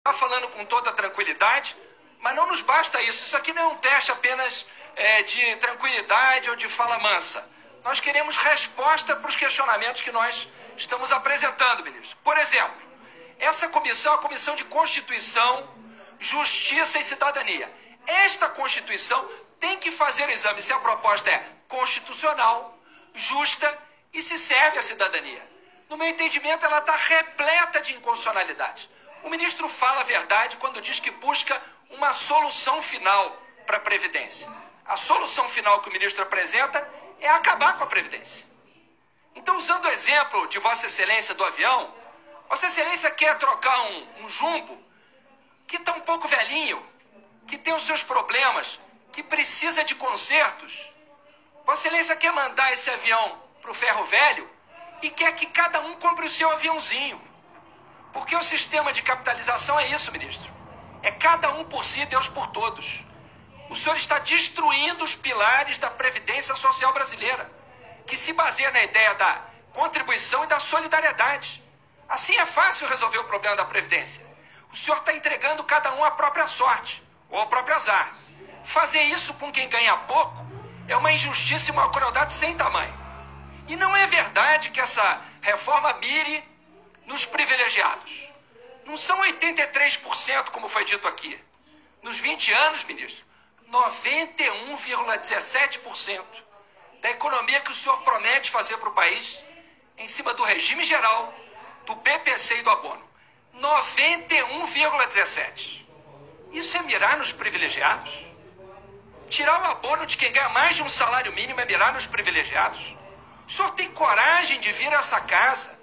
Está falando com toda tranquilidade, mas não nos basta isso. Isso aqui não é um teste apenas de tranquilidade ou de fala mansa. Nós queremos resposta para os questionamentos que nós estamos apresentando, ministro. Por exemplo, essa comissão é a Comissão de Constituição, Justiça e Cidadania. Esta Constituição tem que fazer o exame se a proposta é constitucional, justa e se serve à cidadania. No meu entendimento, ela está repleta de inconstitucionalidades. O ministro fala a verdade quando diz que busca uma solução final para a Previdência. A solução final que o ministro apresenta é acabar com a Previdência. Então, usando o exemplo de Vossa Excelência do avião, Vossa Excelência quer trocar um jumbo que está um pouco velhinho, que tem os seus problemas, que precisa de consertos. Vossa Excelência quer mandar esse avião para o ferro velho e quer que cada um compre o seu aviãozinho. Porque o sistema de capitalização é isso, ministro. É cada um por si, Deus por todos. O senhor está destruindo os pilares da Previdência Social brasileira, que se baseia na ideia da contribuição e da solidariedade. Assim é fácil resolver o problema da Previdência. O senhor está entregando cada um à própria sorte, ou ao próprio azar. Fazer isso com quem ganha pouco é uma injustiça e uma crueldade sem tamanho. E não é verdade que essa reforma mire nos privilegiados. Não são 83%, como foi dito aqui. Nos 20 anos, ministro, 91,17% da economia que o senhor promete fazer para o país, em cima do regime geral, do BPC e do abono. 91,17%. Isso é mirar nos privilegiados? Tirar o abono de quem ganha mais de um salário mínimo é mirar nos privilegiados? O senhor tem coragem de vir a essa casa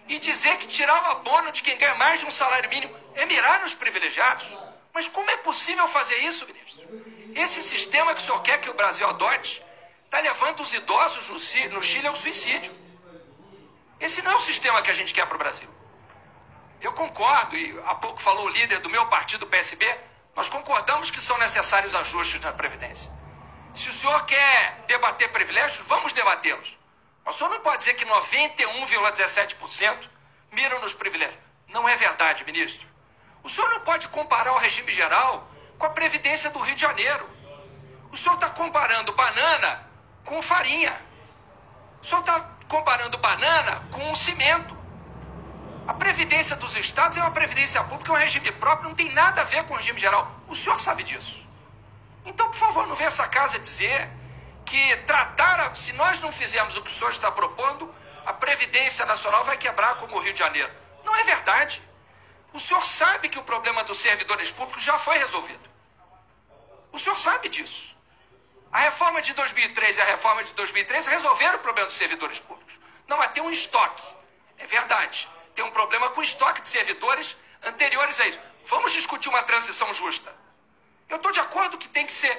e dizer que tirar o abono de quem ganha mais de um salário mínimo é mirar nos privilegiados? Mas como é possível fazer isso, ministro? Esse sistema que o senhor quer que o Brasil adote está levando os idosos no Chile ao suicídio. Esse não é o sistema que a gente quer para o Brasil. Eu concordo, e há pouco falou o líder do meu partido, PSB, nós concordamos que são necessários ajustes na Previdência. Se o senhor quer debater privilégios, vamos debatê-los. O senhor não pode dizer que 91,17% miram nos privilégios. Não é verdade, ministro. O senhor não pode comparar o regime geral com a Previdência do Rio de Janeiro. O senhor está comparando banana com farinha. O senhor está comparando banana com um cimento. A Previdência dos Estados é uma Previdência Pública, é um regime próprio, não tem nada a ver com o regime geral. O senhor sabe disso. Então, por favor, não venha essa casa dizer que se nós não fizermos o que o senhor está propondo, a Previdência Nacional vai quebrar como o Rio de Janeiro. Não é verdade. O senhor sabe que o problema dos servidores públicos já foi resolvido. O senhor sabe disso. A reforma de 2003 e a reforma de 2013 resolveram o problema dos servidores públicos. Não, mas tem um estoque. É verdade. Tem um problema com o estoque de servidores anteriores a isso. Vamos discutir uma transição justa. Eu estou de acordo que tem que ser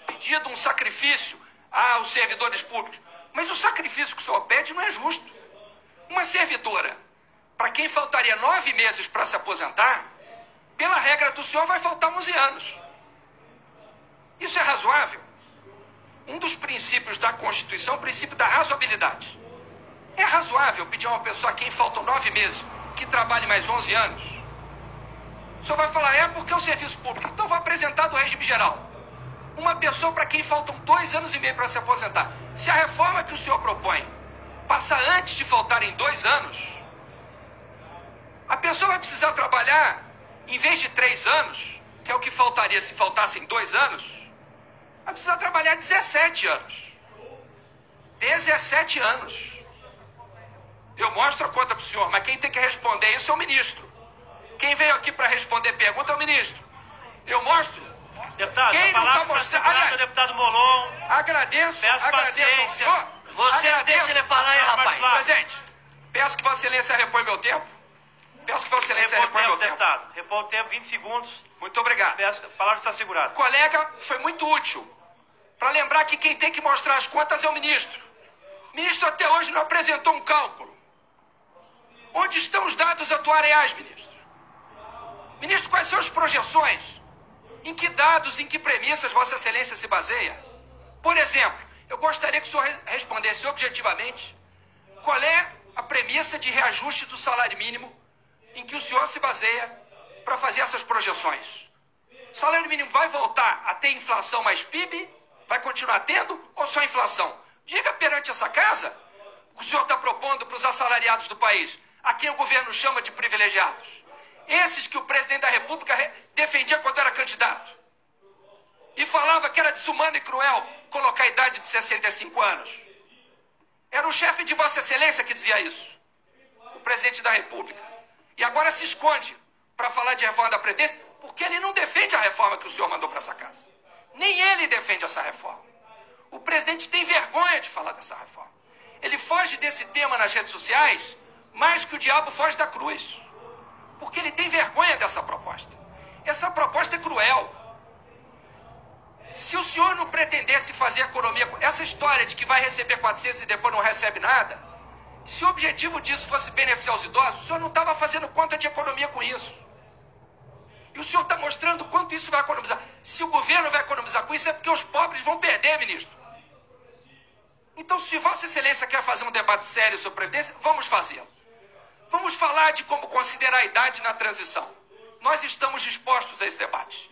pedido um sacrifício aos servidores públicos. Mas o sacrifício que o senhor pede não é justo. Uma servidora, para quem faltaria 9 meses para se aposentar, pela regra do senhor vai faltar 11 anos. Isso é razoável? Um dos princípios da Constituição é o princípio da razoabilidade. É razoável pedir a uma pessoa a quem faltam 9 meses que trabalhe mais 11 anos? O senhor vai falar, é porque é o serviço público. Então vou apresentar do regime geral. Uma pessoa para quem faltam 2 anos e meio para se aposentar. Se a reforma que o senhor propõe passa antes de faltarem 2 anos, a pessoa vai precisar trabalhar, em vez de 3 anos, que é o que faltaria se faltassem 2 anos, vai precisar trabalhar 17 anos. 17 anos. Eu mostro a conta para o senhor, mas quem tem que responder isso é o ministro. Quem veio aqui para responder pergunta é o ministro. Eu mostro. Deputado, quem não está mostrando... Aliás, deputado Molon. Agradeço. Peço paciência. Você deixa ele falar aí, rapaz. Presidente, peço que Vossa Excelência repõe meu tempo. Peço que Vossa Excelência repõe meu tempo. Deputado, repõe o tempo, 20 segundos. Muito obrigado. Peço, a palavra está segurada. O colega foi muito útil para lembrar que quem tem que mostrar as contas é o ministro. O ministro até hoje não apresentou um cálculo. Onde estão os dados atuariais, ministro? Ministro, quais são as projeções? Em que dados, em que premissas Vossa Excelência se baseia? Por exemplo, eu gostaria que o senhor respondesse objetivamente qual é a premissa de reajuste do salário mínimo em que o senhor se baseia para fazer essas projeções. O salário mínimo vai voltar a ter inflação mais PIB? Vai continuar tendo ou só inflação? Diga perante essa casa o que o senhor está propondo para os assalariados do país, a quem o governo chama de privilegiados. Esses que o presidente da República defendia quando era candidato. E falava que era desumano e cruel colocar a idade de 65 anos. Era o chefe de Vossa Excelência que dizia isso. O presidente da República. E agora se esconde para falar de reforma da Previdência, porque ele não defende a reforma que o senhor mandou para essa casa. Nem ele defende essa reforma. O presidente tem vergonha de falar dessa reforma. Ele foge desse tema nas redes sociais mais que o diabo foge da cruz. Porque ele tem vergonha dessa proposta. Essa proposta é cruel. Se o senhor não pretendesse fazer economia... Essa história de que vai receber 400 e depois não recebe nada... Se o objetivo disso fosse beneficiar os idosos, o senhor não estava fazendo conta de economia com isso. E o senhor está mostrando quanto isso vai economizar. Se o governo vai economizar com isso, é porque os pobres vão perder, ministro. Então, se Vossa Excelência quer fazer um debate sério sobre Previdência, vamos fazê-lo. Vamos falar de como considerar a idade na transição. Nós estamos dispostos a esse debate.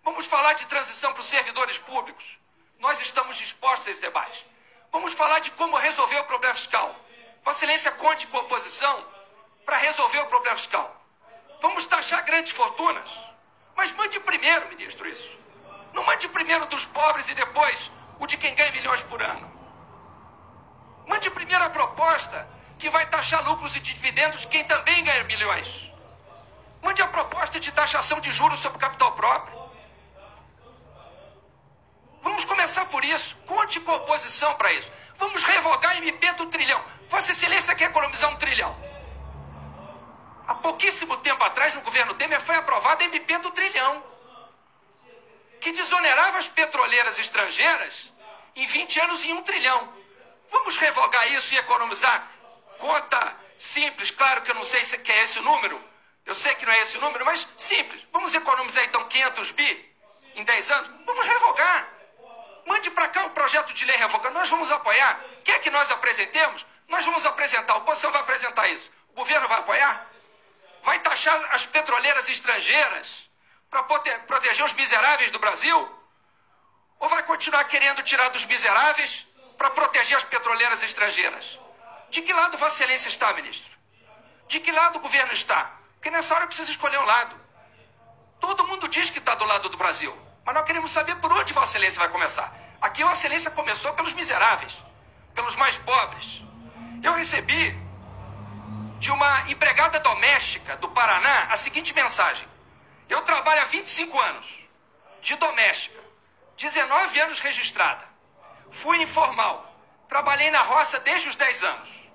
Vamos falar de transição para os servidores públicos. Nós estamos dispostos a esse debate. Vamos falar de como resolver o problema fiscal. Vossa Excelência conte com a oposição para resolver o problema fiscal. Vamos taxar grandes fortunas. Mas mande primeiro, ministro, isso. Não mande primeiro dos pobres e depois o de quem ganha milhões por ano. Mande primeiro a proposta que vai taxar lucros e dividendos de quem também ganha milhões. Mande a proposta de taxação de juros sobre capital próprio. Vamos começar por isso. Conte com a oposição para isso. Vamos revogar a MP do trilhão. Vossa Excelência quer economizar 1 trilhão. Há pouquíssimo tempo atrás, no governo Temer, foi aprovada a MP do trilhão, que desonerava as petroleiras estrangeiras em 20 anos em 1 trilhão. Vamos revogar isso e economizar? Conta simples, claro que eu não sei se é esse o número. Eu sei que não é esse o número, mas simples. Vamos economizar então 500 bi em 10 anos? Vamos revogar. Mande para cá um projeto de lei revogando. Nós vamos apoiar. Quer que nós apresentemos? Nós vamos apresentar. A oposição vai apresentar isso. O governo vai apoiar? Vai taxar as petroleiras estrangeiras para proteger os miseráveis do Brasil? Ou vai continuar querendo tirar dos miseráveis para proteger as petroleiras estrangeiras? De que lado Vossa Excelência está, ministro? De que lado o governo está? Porque nessa hora precisa escolher um lado. Todo mundo diz que está do lado do Brasil, mas nós queremos saber por onde Vossa Excelência vai começar. Aqui Vossa Excelência começou pelos miseráveis, pelos mais pobres. Eu recebi de uma empregada doméstica do Paraná a seguinte mensagem: eu trabalho há 25 anos, de doméstica, 19 anos registrada, fui informal, trabalhei na roça desde os 10 anos,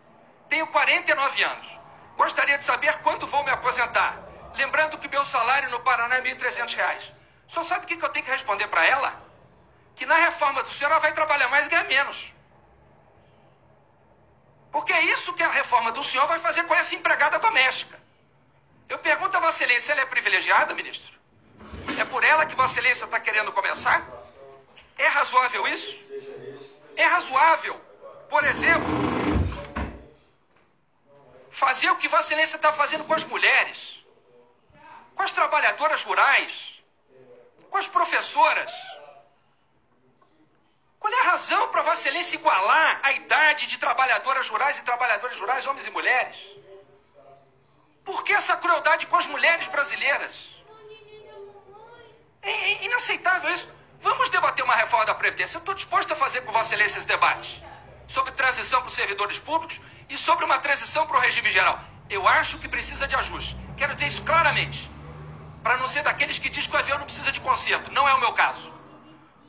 tenho 49 anos, gostaria de saber quando vou me aposentar, lembrando que meu salário no Paraná é R$ 1.300. O senhor sabe o que eu tenho que responder para ela? Que na reforma do senhor ela vai trabalhar mais e ganhar menos. Porque é isso que a reforma do senhor vai fazer com essa empregada doméstica. Eu pergunto a Vossa Excelência, ela é privilegiada, ministro? É por ela que Vossa Excelência está querendo começar? É razoável isso? É razoável, por exemplo, fazer o que Vossa Excelência está fazendo com as mulheres, com as trabalhadoras rurais, com as professoras? Qual é a razão para Vossa Excelência igualar a idade de trabalhadoras rurais e trabalhadores rurais, homens e mulheres? Por que essa crueldade com as mulheres brasileiras? É inaceitável isso. Vamos debater uma reforma da Previdência. Eu estou disposto a fazer com Vossa Excelência esse debate sobre transição para os servidores públicos e sobre uma transição para o regime geral. Eu acho que precisa de ajuste. Quero dizer isso claramente, para não ser daqueles que diz que o avião não precisa de conserto. Não é o meu caso.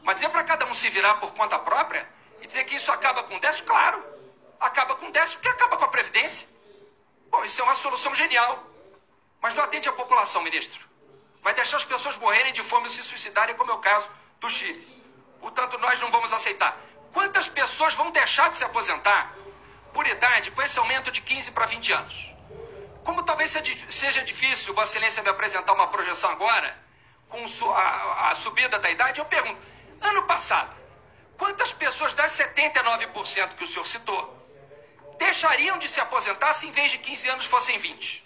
Mas dizer para cada um se virar por conta própria e dizer que isso acaba com o déficit, claro. Acaba com o déficit porque acaba com a Previdência. Bom, isso é uma solução genial. Mas não atende a população, ministro. Vai deixar as pessoas morrerem de fome ou se suicidarem, como é o caso do Chile. Portanto, nós não vamos aceitar. Quantas pessoas vão deixar de se aposentar por idade com esse aumento de 15 para 20 anos? Como talvez seja difícil Vossa Excelência me apresentar uma projeção agora, com a subida da idade, eu pergunto, ano passado, quantas pessoas das 79% que o senhor citou deixariam de se aposentar se em vez de 15 anos fossem 20?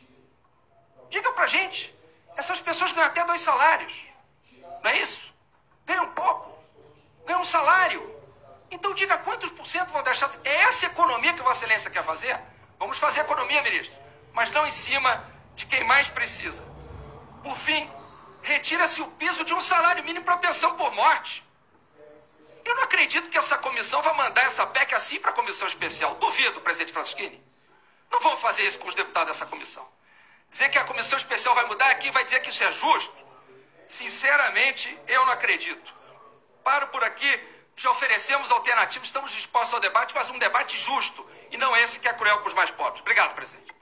Diga pra gente. Essas pessoas ganham até 2 salários. Não é isso? Ganham pouco. Ganham um salário. Então diga quantos por cento vão deixar... É essa economia que Vossa Excelência quer fazer? Vamos fazer economia, ministro. Mas não em cima de quem mais precisa. Por fim, retira-se o piso de um salário mínimo para pensão por morte. Eu não acredito que essa comissão vai mandar essa PEC assim para a comissão especial. Duvido, presidente Francisquini. Não vão fazer isso com os deputados dessa comissão. Dizer que a comissão especial vai mudar aqui, vai dizer que isso é justo. Sinceramente, eu não acredito. Paro por aqui, já oferecemos alternativas, estamos dispostos ao debate, mas um debate justo, e não esse que é cruel com os mais pobres. Obrigado, presidente.